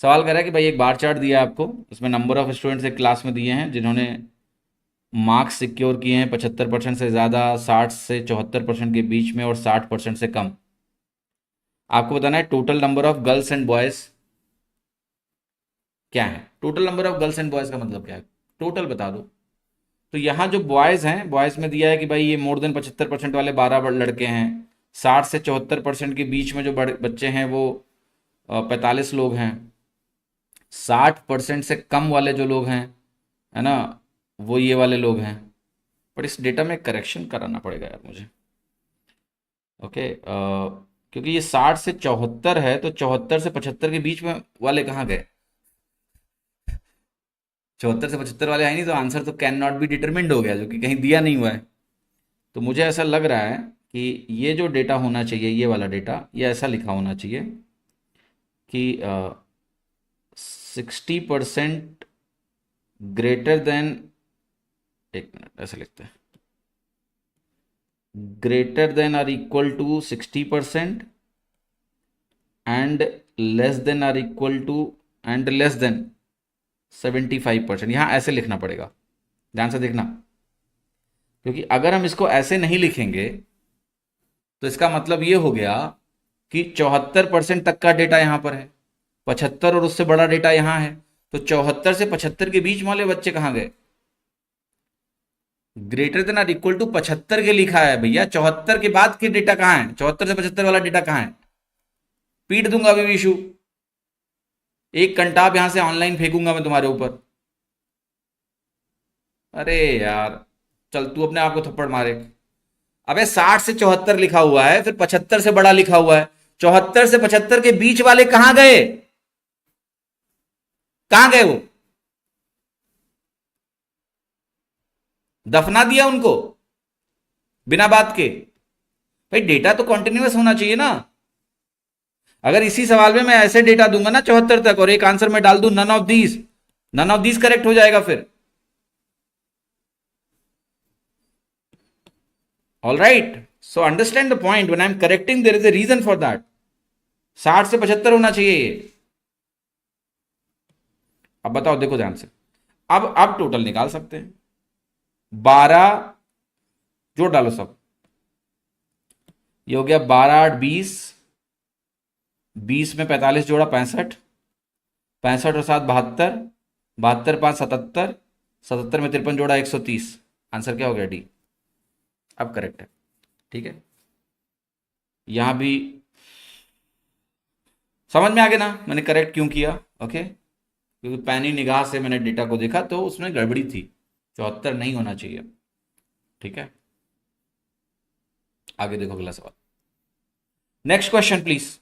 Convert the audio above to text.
सवाल कर रहा है कि भाई एक बार चार्ट दिया है आपको, उसमें नंबर ऑफ स्टूडेंट्स एक क्लास में दिए हैं जिन्होंने मार्क्स सिक्योर किए हैं 75% से ज़्यादा, 60 से 74% के बीच में और 60% से कम। आपको बताना है total number of girls and boys क्या है। Total number of girls and boys का मतलब क्या है, टोटल बता दो। तो यहाँ जो बॉयज़ हैं, बॉयज़ में दिया है कि भाई ये मोर देन 75% वाले 12 लड़के हैं, 60 से 74% के बीच में जो बड़े बच्चे हैं वो 45 लोग हैं, 60% से कम वाले जो लोग हैं, है ना, वो ये वाले लोग हैं। पर इस डेटा में करेक्शन कराना पड़ेगा यार मुझे। ओके, क्योंकि ये 60 से 74 है, तो 74 से 75 के बीच में वाले कहाँ गए? 74 से 75 वाले है नहीं, तो आंसर तो कैन नॉट बी डिटरमिन्ड हो गया, जो कि कहीं दिया नहीं हुआ है। तो मुझे ऐसा लग रहा है कि ये जो डेटा होना चाहिए, ये वाला डेटा, ये ऐसा लिखा होना चाहिए कि 60% ग्रेटर देन, एक मिनट ऐसे लिखते हैं, greater than or equal to 60% and less than or equal to, and less than 75%। यहाँ ऐसे लिखना पड़ेगा, ध्यान से देखना, क्योंकि अगर हम इसको ऐसे नहीं लिखेंगे तो इसका मतलब ये हो गया कि 74% तक का डेटा यहां पर है, 75 और उससे बड़ा डेटा यहां है, तो 74 से 75 के बीच वाले बच्चे कहां गए? Greater than or equal to 75 के लिखा है भैया, 74 के बाद के डेटा कहां है? 74 से 75 वाला डेटा कहां है? पीट दूंगा अभी विशु, एक कंटाप यहां से ऑनलाइन फेंकूंगा मैं तुम्हारे ऊपर। अरे यार, चल तू अपने आप को थप्पड़ मारे। अबे 60 से 74 लिखा हुआ है, फिर 75 से बड़ा लिखा हुआ है, 74 से 75 के बीच वाले कहां गए? कहां गए वो? दफना दिया उनको बिना बात के? भाई डेटा तो कॉन्टिन्यूस होना चाहिए ना। अगर इसी सवाल में मैं ऐसे डेटा दूंगा ना 74 तक, और एक आंसर में डाल दूं none of these, none of these correct हो जाएगा फिर। All right, so understand the point, when I am correcting there is a reason for that. 60 से 75 होना चाहिए ये। अब बताओ, देखो ध्यान से, अब टोटल निकाल सकते हैं। 12 जोड़ डालो सब, ये हो गया 12 8 20, 20 में 45 जोड़ा 65, 65 और 7 72, 72 5 77, 77 में 53 जोड़ा 130। आंसर क्या हो गया? डी। अब करेक्ट है, ठीक है। यहां भी समझ में आ गया ना मैंने करेक्ट क्यों किया? ओके, क्योंकि पैनी निगाह से मैंने डेटा को देखा तो उसमें गड़बड़ी थी, 74 नहीं होना चाहिए। ठीक है, आगे देखो अगला सवाल। Next question please.